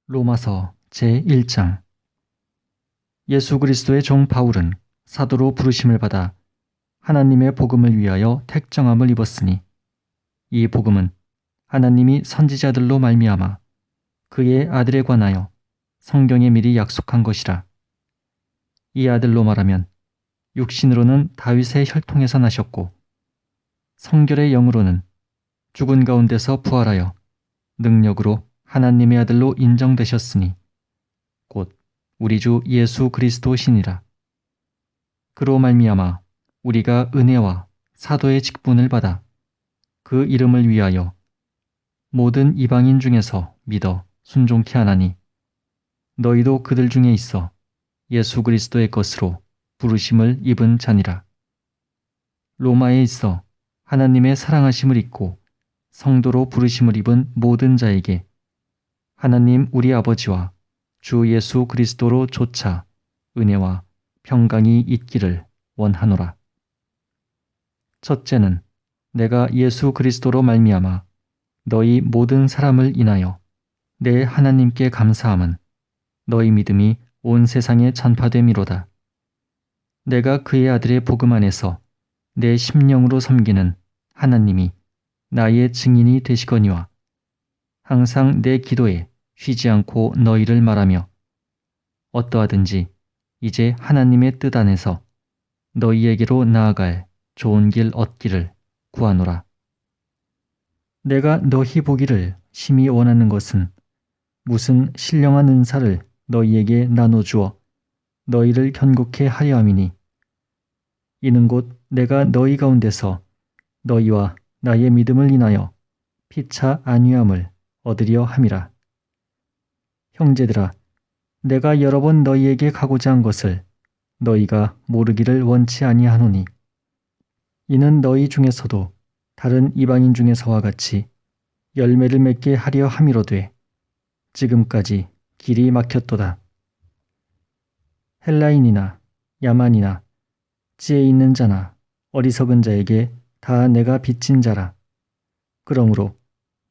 로마서 제1장. 예수 그리스도의 종 바울은 사도로 부르심을 받아 하나님의 복음을 위하여 택정함을 입었으니 이 복음은 하나님이 선지자들로 말미암아 그의 아들에 관하여 성경에 미리 약속한 것이라. 이 아들로 말하면 육신으로는 다윗의 혈통에서 나셨고 성결의 영으로는 죽은 가운데서 부활하여 능력으로 하나님의 아들로 인정되셨으니 곧 우리 주 예수 그리스도시니라. 그로 말미암아 우리가 은혜와 사도의 직분을 받아 그 이름을 위하여 모든 이방인 중에서 믿어 순종케 하나니 너희도 그들 중에 있어 예수 그리스도의 것으로 부르심을 입은 자니라. 로마에 있어 하나님의 사랑하심을 입고 성도로 부르심을 입은 모든 자에게 하나님 우리 아버지와 주 예수 그리스도로 조차 은혜와 평강이 있기를 원하노라. 첫째는 내가 예수 그리스도로 말미암아 너희 모든 사람을 인하여 내 하나님께 감사함은 너희 믿음이 온 세상에 전파됨이로다. 내가 그의 아들의 복음 안에서 내 심령으로 섬기는 하나님이 나의 증인이 되시거니와 항상 내 기도에 쉬지 않고 너희를 말하며 어떠하든지 이제 하나님의 뜻 안에서 너희에게로 나아갈 좋은 길 얻기를 구하노라. 내가 너희 보기를 심히 원하는 것은 무슨 신령한 은사를 너희에게 나눠주어 너희를 견고케 하려 함이니 이는 곧 내가 너희 가운데서 너희와 나의 믿음을 인하여 피차 안위함을 얻으려 함이라. 형제들아, 내가 여러 번 너희에게 가고자 한 것을 너희가 모르기를 원치 아니하노니 이는 너희 중에서도 다른 이방인 중에서와 같이 열매를 맺게 하려 함이로되 지금까지 길이 막혔도다. 헬라인이나 야만이나 지혜 있는 자나 어리석은 자에게 다 내가 빚진 자라. 그러므로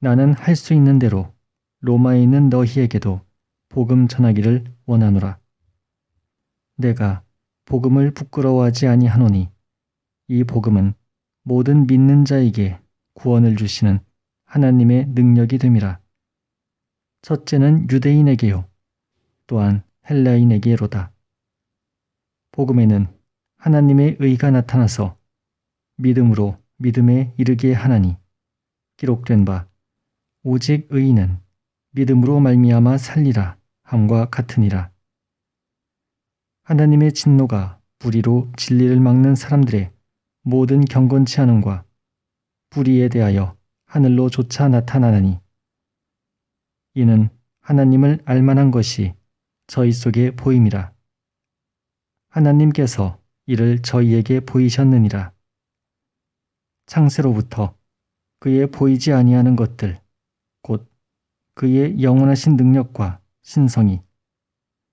나는 할 수 있는 대로 로마에 있는 너희에게도 복음 전하기를 원하노라. 내가 복음을 부끄러워하지 아니하노니 이 복음은 모든 믿는 자에게 구원을 주시는 하나님의 능력이 됨이라. 첫째는 유대인에게요 또한 헬라인에게로다. 복음에는 하나님의 의가 나타나서 믿음으로 믿음에 이르게 하나니 기록된 바 오직 의인은 믿음으로 말미암아 살리라 함과 같으니라. 하나님의 진노가 불의로 진리를 막는 사람들의 모든 경건치 않음과 불의에 대하여 하늘로조차 나타나나니 이는 하나님을 알만한 것이 저희 속에 보임이라. 하나님께서 이를 저희에게 보이셨느니라. 창세로부터 그의 보이지 아니하는 것들 곧 그의 영원하신 능력과 신성이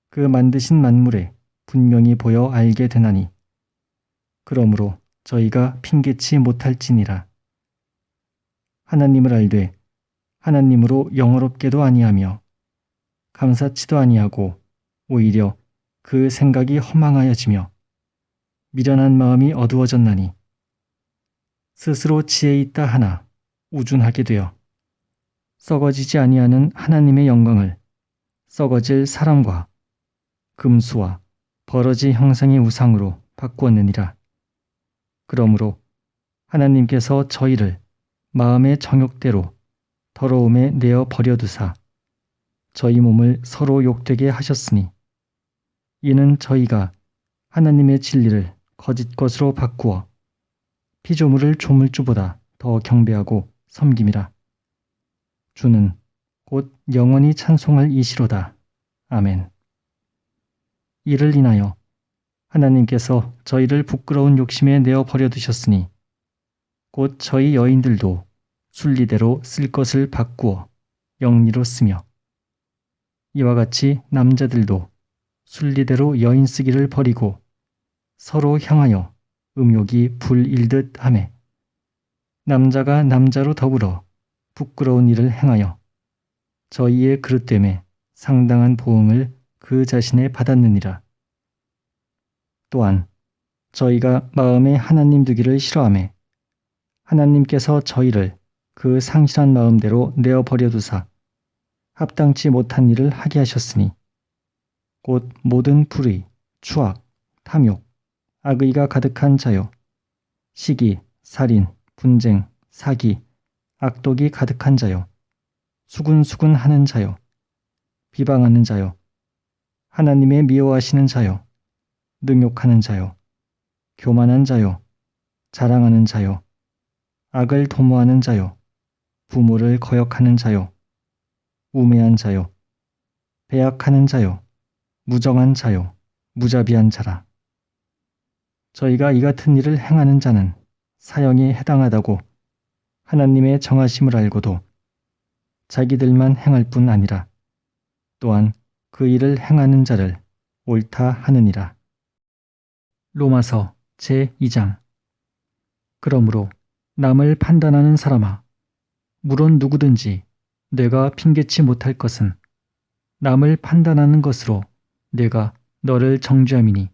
그 만드신 만물에 분명히 보여 알게 되나니 그러므로 저희가 핑계치 못할지니라. 하나님을 알되 하나님으로 영어롭게도 아니하며 감사치도 아니하고 오히려 그 생각이 허망하여지며 미련한 마음이 어두워졌나니 스스로 지혜 있다 하나 우둔하게 되어 썩어지지 아니하는 하나님의 영광을 썩어질 사람과 금수와 버러지 형상의 우상으로 바꾸었느니라. 그러므로 하나님께서 저희를 마음의 정욕대로 더러움에 내어 버려두사 저희 몸을 서로 욕되게 하셨으니 이는 저희가 하나님의 진리를 거짓 것으로 바꾸어 피조물을 조물주보다 더 경배하고 섬김이라. 주는 곧 영원히 찬송할 이시로다. 아멘. 이를 인하여 하나님께서 저희를 부끄러운 욕심에 내어 버려두셨으니 곧 저희 여인들도 순리대로 쓸 것을 바꾸어 영리로 쓰며 이와 같이 남자들도 순리대로 여인 쓰기를 버리고 서로 향하여 음욕이 불일듯 하매 남자가 남자로 더불어 부끄러운 일을 행하여 저희의 그릇됨에 상당한 보응을 그 자신에 받았느니라. 또한 저희가 마음에 하나님 두기를 싫어하매 하나님께서 저희를 그 상실한 마음대로 내어버려 두사 합당치 못한 일을 하게 하셨으니 곧 모든 불의, 추악, 탐욕, 악의가 가득한 자요 시기, 살인, 분쟁, 사기, 악독이 가득한 자요 수군수군 하는 자요 비방하는 자요 하나님의 미워하시는 자요 능욕하는 자요 교만한 자요 자랑하는 자요 악을 도모하는 자요 부모를 거역하는 자요 우매한 자요 배약하는 자요 무정한 자요 무자비한 자라. 저희가 이 같은 일을 행하는 자는 사형에 해당하다고 하나님의 정하심을 알고도 자기들만 행할 뿐 아니라 또한 그 일을 행하는 자를 옳다 하느니라. 로마서 제2장. 그러므로 남을 판단하는 사람아, 물론 누구든지 내가 핑계치 못할 것은 남을 판단하는 것으로 내가 너를 정죄함이니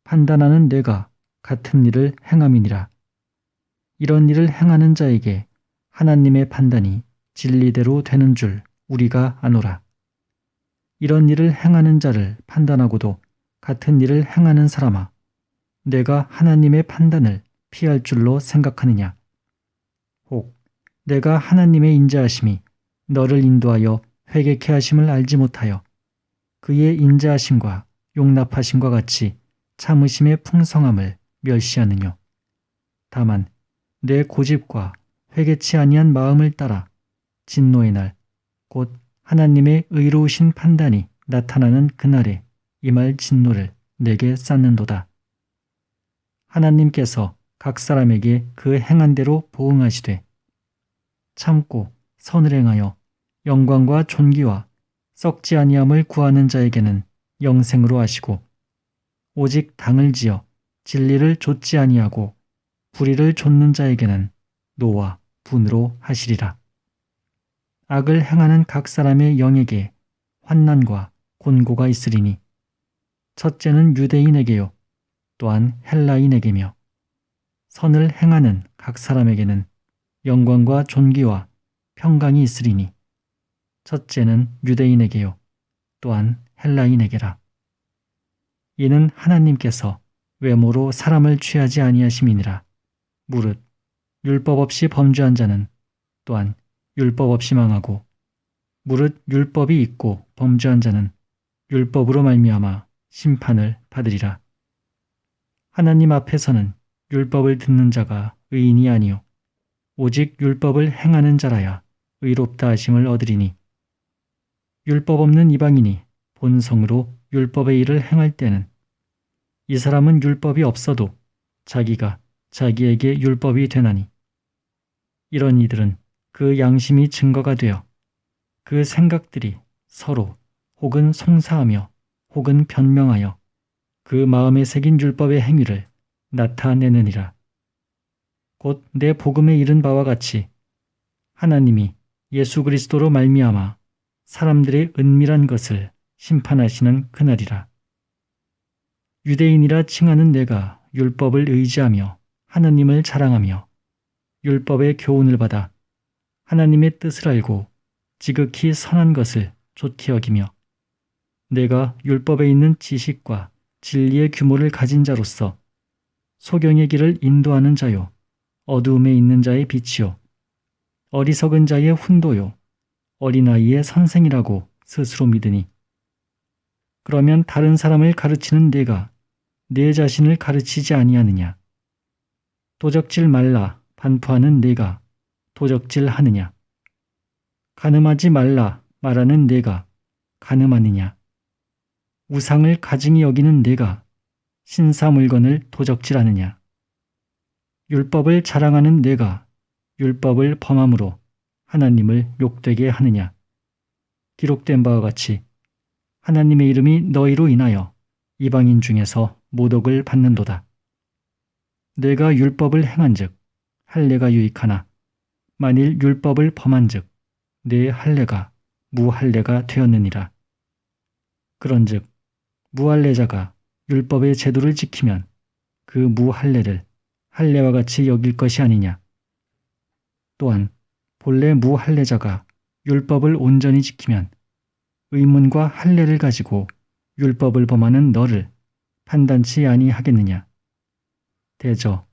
판단하는 내가 같은 일을 행함이니라. 이런 일을 행하는 자에게 하나님의 판단이 진리대로 되는 줄 우리가 아노라. 이런 일을 행하는 자를 판단하고도 같은 일을 행하는 사람아, 내가 하나님의 판단을 피할 줄로 생각하느냐? 혹 내가 하나님의 인자하심이 너를 인도하여 회개케 하심을 알지 못하여 그의 인자하심과 용납하심과 같이 참으심의 풍성함을 멸시하느뇨. 다만 내 고집과 회개치 아니한 마음을 따라 진노의 날 곧 하나님의 의로우신 판단이 나타나는 그날에 임할 진노를 내게 쌓는도다. 하나님께서 각 사람에게 그 행한 대로 보응하시되 참고 선을 행하여 영광과 존귀와 썩지 아니함을 구하는 자에게는 영생으로 하시고 오직 당을 지어 진리를 좇지 아니하고 불의를 좇는 자에게는 노와 분으로 하시리라. 악을 행하는 각 사람의 영에게 환난과 곤고가 있으리니 첫째는 유대인에게요 또한 헬라인에게며 선을 행하는 각 사람에게는 영광과 존귀와 평강이 있으리니 첫째는 유대인에게요 또한 헬라인에게라. 이는 하나님께서 외모로 사람을 취하지 아니하심이니라. 무릇 율법 없이 범죄한 자는 또한 율법 없이 망하고 무릇 율법이 있고 범죄한 자는 율법으로 말미암아 심판을 받으리라. 하나님 앞에서는 율법을 듣는 자가 의인이 아니요 오직 율법을 행하는 자라야 의롭다 하심을 얻으리니 율법 없는 이방인이 본성으로 율법의 일을 행할 때는 이 사람은 율법이 없어도 자기가 자기에게 율법이 되나니 이런 이들은 그 양심이 증거가 되어 그 생각들이 서로 혹은 송사하며 혹은 변명하여 그 마음에 새긴 율법의 행위를 나타내느니라. 곧 내 복음에 이른 바와 같이 하나님이 예수 그리스도로 말미암아 사람들의 은밀한 것을 심판하시는 그날이라. 유대인이라 칭하는 내가 율법을 의지하며 하나님을 자랑하며 율법의 교훈을 받아 하나님의 뜻을 알고 지극히 선한 것을 좋게 여기며 내가 율법에 있는 지식과 진리의 규모를 가진 자로서 소경의 길을 인도하는 자요 어두움에 있는 자의 빛이요 어리석은 자의 훈도요 어린아이의 선생이라고 스스로 믿으니 그러면 다른 사람을 가르치는 내가 내 자신을 가르치지 아니하느냐? 도적질 말라 반포하는 내가 도적질 하느냐? 간음하지 말라 말하는 내가 간음하느냐? 우상을 가증히 여기는 내가 신사 물건을 도적질하느냐? 율법을 자랑하는 내가 율법을 범함으로 하나님을 욕되게 하느냐? 기록된 바와 같이 하나님의 이름이 너희로 인하여 이방인 중에서 모독을 받는도다. 내가 율법을 행한즉 할례가 유익하나 만일 율법을 범한즉 내 할례가 무할례가 되었느니라. 그런즉 무할례자가 율법의 제도를 지키면 그 무할례를 할례와 같이 여길 것이 아니냐. 또한 본래 무할례자가 율법을 온전히 지키면 의문과 할례를 가지고 율법을 범하는 너를 판단치 아니하겠느냐. 대저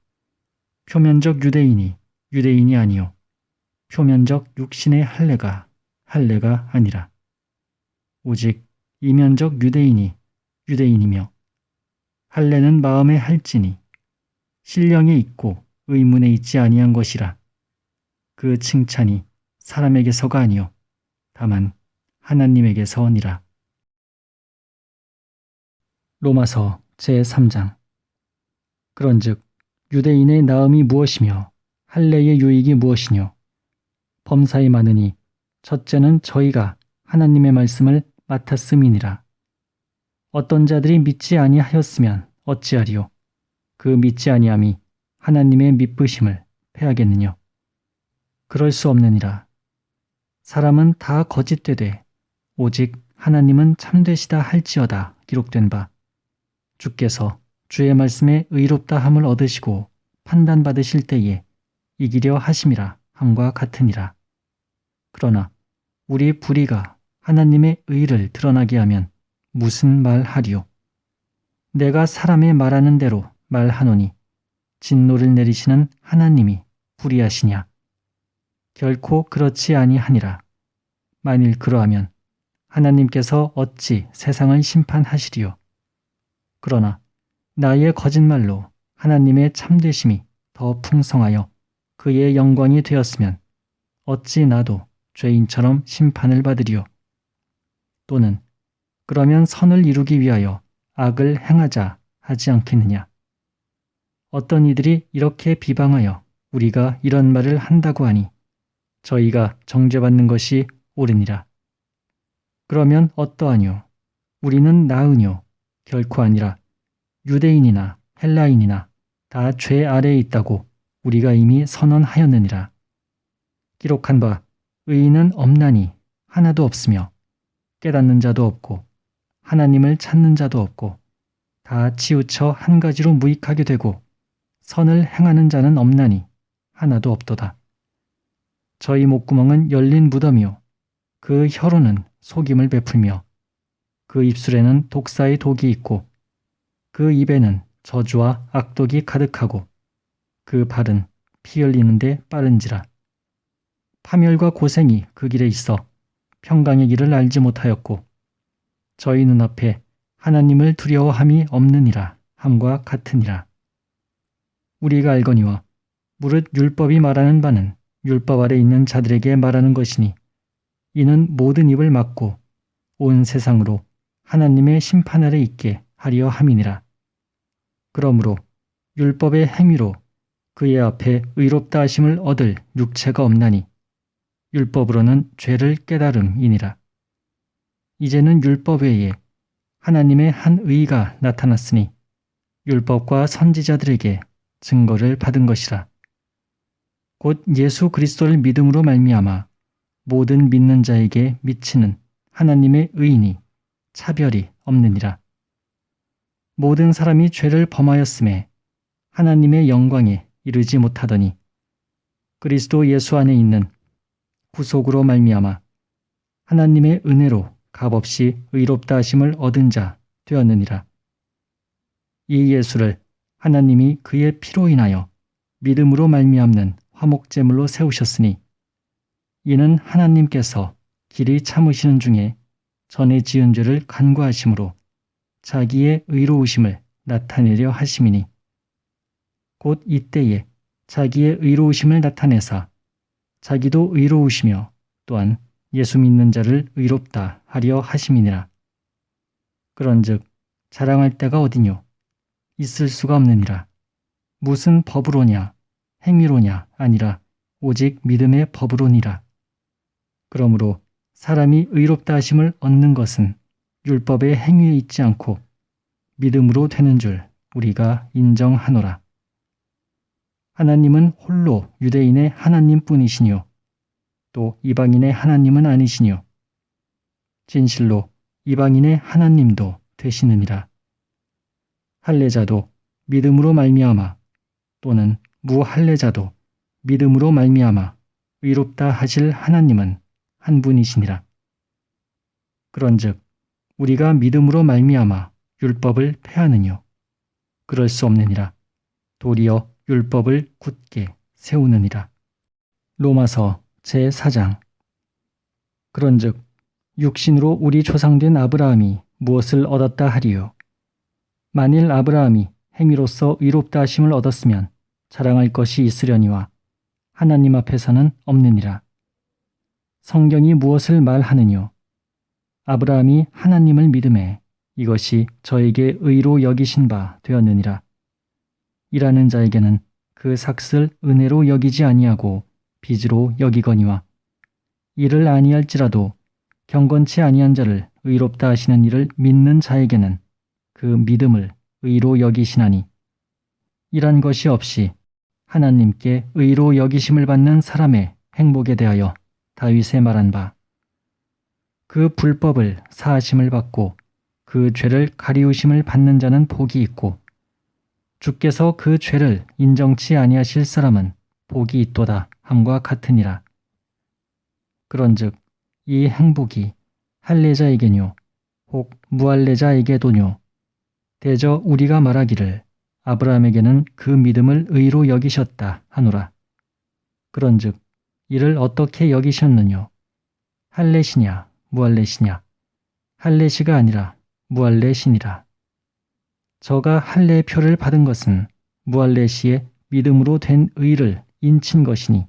표면적 유대인이 유대인이 아니요 표면적 육신의 할례가 할례가 아니라 오직 이면적 유대인이 유대인이며 할례는 마음에 할지니 신령에 있고 의문에 있지 아니한 것이라. 그 칭찬이 사람에게서가 아니요 다만 하나님에게서니라. 로마서 제3장. 그런즉 유대인의 나음이 무엇이며 할례의 유익이 무엇이뇨. 범사에 많으니 첫째는 저희가 하나님의 말씀을 맡았음이니라. 어떤 자들이 믿지 아니하였으면 어찌하리요. 그 믿지 아니함이 하나님의 믿으심을 패하겠느뇨. 그럴 수 없느니라. 사람은 다 거짓되되 오직 하나님은 참되시다 할지어다 기록된 바 주께서 주의 말씀에 의롭다 함을 얻으시고 판단받으실 때에 이기려 하심이라 함과 같으니라. 그러나 우리 불의가 하나님의 의를 드러나게 하면 무슨 말하리요. 내가 사람의 말하는 대로 말하노니 진노를 내리시는 하나님이 불의하시냐. 결코 그렇지 아니하니라. 만일 그러하면 하나님께서 어찌 세상을 심판하시리요. 그러나 나의 거짓말로 하나님의 참되심이 더 풍성하여 그의 영광이 되었으면 어찌 나도 죄인처럼 심판을 받으리요. 또는 그러면 선을 이루기 위하여 악을 행하자 하지 않겠느냐. 어떤 이들이 이렇게 비방하여 우리가 이런 말을 한다고 하니 저희가 정죄받는 것이 옳으니라. 그러면 어떠하뇨? 우리는 나으뇨? 결코 아니라 유대인이나 헬라인이나 다 죄 아래에 있다고 우리가 이미 선언하였느니라. 기록한 바 의인은 없나니 하나도 없으며 깨닫는 자도 없고 하나님을 찾는 자도 없고 다 치우쳐 한 가지로 무익하게 되고 선을 행하는 자는 없나니 하나도 없도다. 저희 목구멍은 열린 무덤이요 그 혀로는 속임을 베풀며 그 입술에는 독사의 독이 있고 그 입에는 저주와 악독이 가득하고 그 발은 피 흘리는데 빠른지라. 파멸과 고생이 그 길에 있어 평강의 길을 알지 못하였고 저희 눈앞에 하나님을 두려워함이 없느니라 함과 같으니라. 우리가 알거니와 무릇 율법이 말하는 바는 율법 아래 있는 자들에게 말하는 것이니 이는 모든 입을 막고 온 세상으로 하나님의 심판 아래 있게 하려 함이니라. 그러므로 율법의 행위로 그의 앞에 의롭다 하심을 얻을 육체가 없나니 율법으로는 죄를 깨달음이니라. 이제는 율법 외에 하나님의 한 의가 나타났으니 율법과 선지자들에게 증거를 받은 것이라. 곧 예수 그리스도를 믿음으로 말미암아 모든 믿는 자에게 미치는 하나님의 의인이 차별이 없느니라. 모든 사람이 죄를 범하였음에 하나님의 영광에 이르지 못하더니 그리스도 예수 안에 있는 구속으로 말미암아 하나님의 은혜로 값없이 의롭다 하심을 얻은 자 되었느니라. 이 예수를 하나님이 그의 피로 인하여 믿음으로 말미암는 화목제물로 세우셨으니 이는 하나님께서 길이 참으시는 중에 전에 지은 죄를 간구하심으로 자기의 의로우심을 나타내려 하심이니 곧 이때에 자기의 의로우심을 나타내사 자기도 의로우시며 또한 예수 믿는 자를 의롭다 하려 하심이니라. 그런즉 자랑할 데가 어디뇨? 있을 수가 없느니라. 무슨 법으로냐? 행위로냐? 아니라 오직 믿음의 법으로니라. 그러므로 사람이 의롭다 하심을 얻는 것은 율법의 행위에 있지 않고 믿음으로 되는 줄 우리가 인정하노라. 하나님은 홀로 유대인의 하나님뿐이시뇨 또 이방인의 하나님은 아니시뇨. 진실로 이방인의 하나님도 되시느니라. 할례자도 믿음으로 말미암아 또는 무할례자도 믿음으로 말미암아 의롭다 하실 하나님은 한 분이시니라. 그런즉 우리가 믿음으로 말미암아 율법을 폐하느뇨? 그럴 수 없느니라. 도리어 율법을 굳게 세우느니라. 로마서 제4장. 그런즉 육신으로 우리 조상된 아브라함이 무엇을 얻었다 하리요? 만일 아브라함이 행위로서 의롭다 하심을 얻었으면 자랑할 것이 있으려니와 하나님 앞에서는 없느니라. 성경이 무엇을 말하느뇨? 아브라함이 하나님을 믿음에 이것이 저에게 의로 여기신 바 되었느니라. 일하는 자에게는 그 삭슬 은혜로 여기지 아니하고 빚으로 여기거니와 이를 아니할지라도 경건치 아니한 자를 의롭다 하시는 이를 믿는 자에게는 그 믿음을 의로 여기시나니 이란 것이 없이 하나님께 의로 여기심을 받는 사람의 행복에 대하여 다윗의 말한 바 그 불법을 사하심을 받고 그 죄를 가리우심을 받는 자는 복이 있고 주께서 그 죄를 인정치 아니하실 사람은 복이 있도다 함과 같으니라. 그런즉 이 행복이 할례자에게뇨 혹 무할례자에게도뇨 대저 우리가 말하기를 아브라함에게는 그 믿음을 의로 여기셨다 하노라. 그런즉 이를 어떻게 여기셨느뇨? 할례시냐 무할례시냐? 할례시가 아니라 무할례시니라. 저가 할례의 표를 받은 것은 무할례시의 믿음으로 된 의를 인친 것이니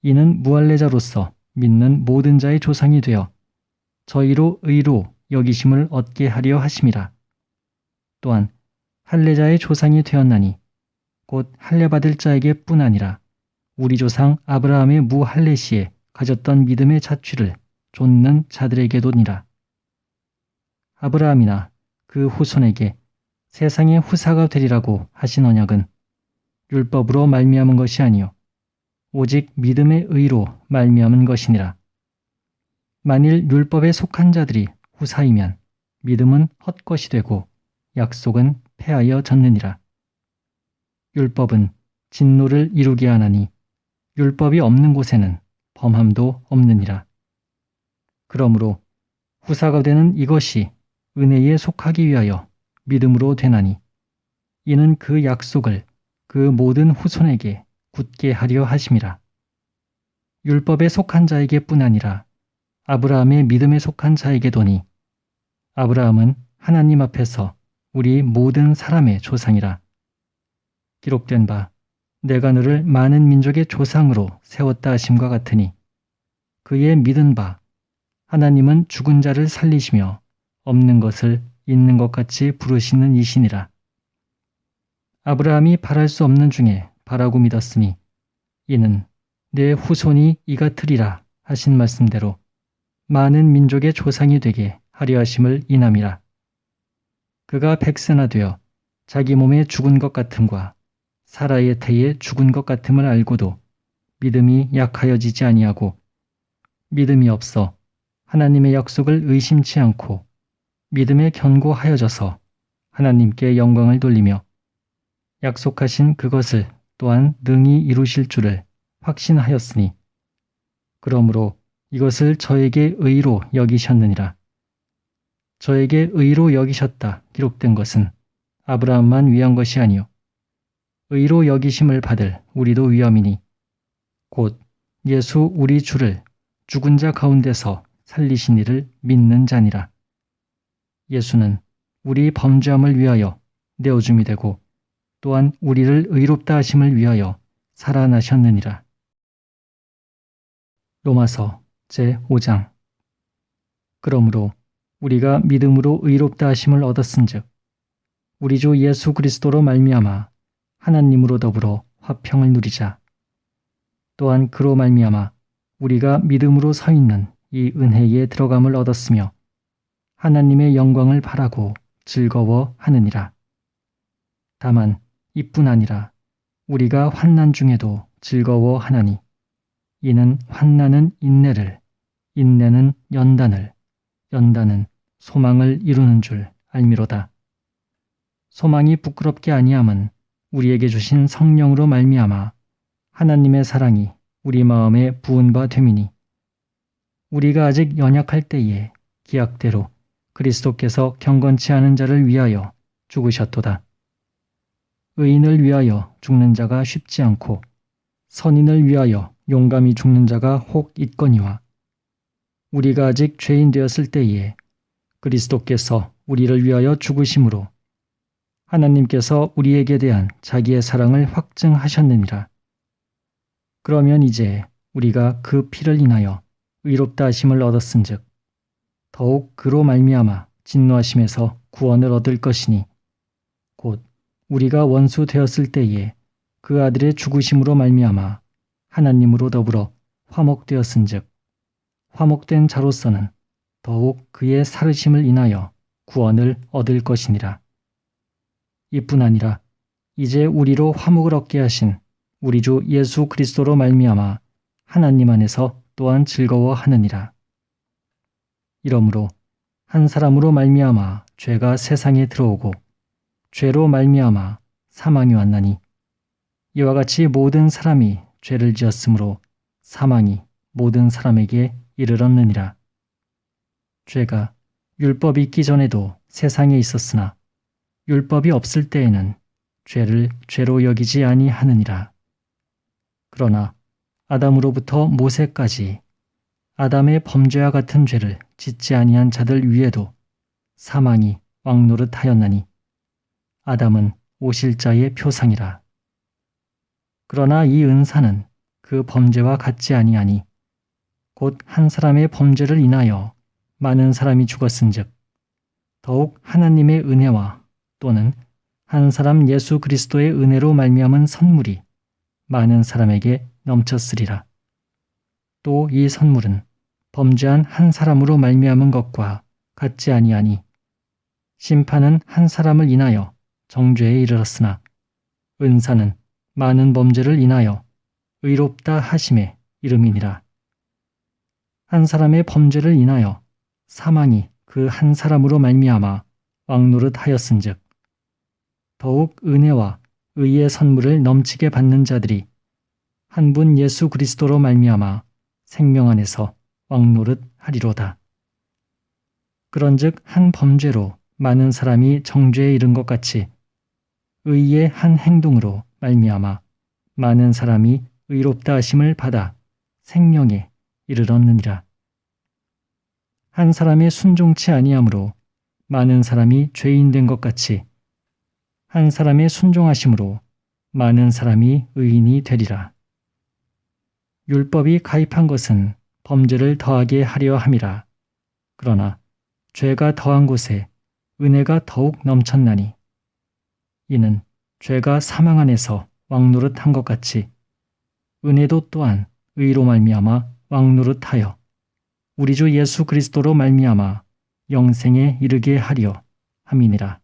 이는 무할례자로서 믿는 모든 자의 조상이 되어 저희로 의로 여기심을 얻게 하려 하심이라. 또한 할례자의 조상이 되었나니 곧 할례받을 자에게 뿐 아니라 우리 조상 아브라함의 무할례시에 가졌던 믿음의 자취를 좇는 자들에게도니라. 아브라함이나 그 후손에게 세상의 후사가 되리라고 하신 언약은 율법으로 말미암은 것이 아니요 오직 믿음의 의로 말미암은 것이니라. 만일 율법에 속한 자들이 후사이면 믿음은 헛것이 되고 약속은 폐하여 졌느니라. 율법은 진노를 이루게 하나니 율법이 없는 곳에는 범함도 없느니라. 그러므로 후사가 되는 이것이 은혜에 속하기 위하여 믿음으로 되나니 이는 그 약속을 그 모든 후손에게 굳게 하려 하심이라. 율법에 속한 자에게 뿐 아니라 아브라함의 믿음에 속한 자에게도니 아브라함은 하나님 앞에서 우리 모든 사람의 조상이라. 기록된 바 내가 너를 많은 민족의 조상으로 세웠다 하심과 같으니 그의 믿은 바 하나님은 죽은 자를 살리시며 없는 것을 있는 것 같이 부르시는 이시니라. 아브라함이 바랄 수 없는 중에 바라고 믿었으니 이는 내 후손이 이같으리라 하신 말씀대로 많은 민족의 조상이 되게 하려 하심을 인함이라. 그가 백세나 되어 자기 몸에 죽은 것 같음과 사라의 태에 죽은 것 같음을 알고도 믿음이 약하여지지 아니하고 믿음이 없어 하나님의 약속을 의심치 않고 믿음에 견고하여져서 하나님께 영광을 돌리며 약속하신 그것을 또한 능히 이루실 줄을 확신하였으니 그러므로 이것을 저에게 의로 여기셨느니라. 저에게 의로 여기셨다 기록된 것은 아브라함만 위한 것이 아니요 의로 여기심을 받을 우리도 위함이니 곧 예수 우리 주를 죽은 자 가운데서 살리신 이를 믿는 자니라. 예수는 우리 범죄함을 위하여 내어줌이 되고 또한 우리를 의롭다 하심을 위하여 살아나셨느니라. 로마서 제5장. 그러므로 우리가 믿음으로 의롭다 하심을 얻었은즉 우리 주 예수 그리스도로 말미암아 하나님으로 더불어 화평을 누리자. 또한 그로 말미암아 우리가 믿음으로 서 있는 이 은혜에 들어감을 얻었으며 하나님의 영광을 바라고 즐거워하느니라. 다만 이뿐 아니라 우리가 환난 중에도 즐거워하나니 이는 환난은 인내를, 인내는 연단을, 연단은 소망을 이루는 줄 알미로다. 소망이 부끄럽게 아니함은 우리에게 주신 성령으로 말미암아 하나님의 사랑이 우리 마음에 부은 바 됨이니 우리가 아직 연약할 때에 기약대로 그리스도께서 경건치 않은 자를 위하여 죽으셨도다. 의인을 위하여 죽는 자가 쉽지 않고 선인을 위하여 용감히 죽는 자가 혹 있거니와 우리가 아직 죄인 되었을 때에 그리스도께서 우리를 위하여 죽으심으로 하나님께서 우리에게 대한 자기의 사랑을 확증하셨느니라. 그러면 이제 우리가 그 피를 인하여 의롭다 하심을 얻었은즉 더욱 그로 말미암아 진노하심에서 구원을 얻을 것이니 곧 우리가 원수 되었을 때에 그 아들의 죽으심으로 말미암아 하나님으로 더불어 화목되었은즉 화목된 자로서는 더욱 그의 살으심을 인하여 구원을 얻을 것이니라. 이뿐 아니라 이제 우리로 화목을 얻게 하신 우리 주 예수 그리스도로 말미암아 하나님 안에서 또한 즐거워하느니라. 이러므로 한 사람으로 말미암아 죄가 세상에 들어오고 죄로 말미암아 사망이 왔나니 이와 같이 모든 사람이 죄를 지었으므로 사망이 모든 사람에게 이르렀느니라. 죄가 율법이 있기 전에도 세상에 있었으나 율법이 없을 때에는 죄를 죄로 여기지 아니하느니라. 그러나 아담으로부터 모세까지 아담의 범죄와 같은 죄를 짓지 아니한 자들 위에도 사망이 왕노릇하였나니 아담은 오실자의 표상이라. 그러나 이 은사는 그 범죄와 같지 아니하니 곧 한 사람의 범죄를 인하여 많은 사람이 죽었은즉 더욱 하나님의 은혜와 또는 한 사람 예수 그리스도의 은혜로 말미암은 선물이 많은 사람에게 넘쳤으리라. 또 이 선물은 범죄한 한 사람으로 말미암은 것과 같지 아니하니 심판은 한 사람을 인하여 정죄에 이르렀으나 은사는 많은 범죄를 인하여 의롭다 하심에 이름이니라. 한 사람의 범죄를 인하여 사망이 그 한 사람으로 말미암아 왕노릇하였은즉 더욱 은혜와 의의 선물을 넘치게 받는 자들이 한 분 예수 그리스도로 말미암아 생명 안에서 왕노릇하리로다. 그런즉 한 범죄로 많은 사람이 정죄에 이른 것 같이 의의 한 행동으로 말미암아 많은 사람이 의롭다 하심을 받아 생명에 이르렀느니라. 한 사람의 순종치 아니함으로 많은 사람이 죄인 된 것 같이 한 사람의 순종하심으로 많은 사람이 의인이 되리라. 율법이 가입한 것은 범죄를 더하게 하려 함이라. 그러나 죄가 더한 곳에 은혜가 더욱 넘쳤나니 이는 죄가 사망 안에서 왕노릇한 것 같이 은혜도 또한 의로 말미암아 왕노릇하여 우리 주 예수 그리스도로 말미암아 영생에 이르게 하려 함이니라.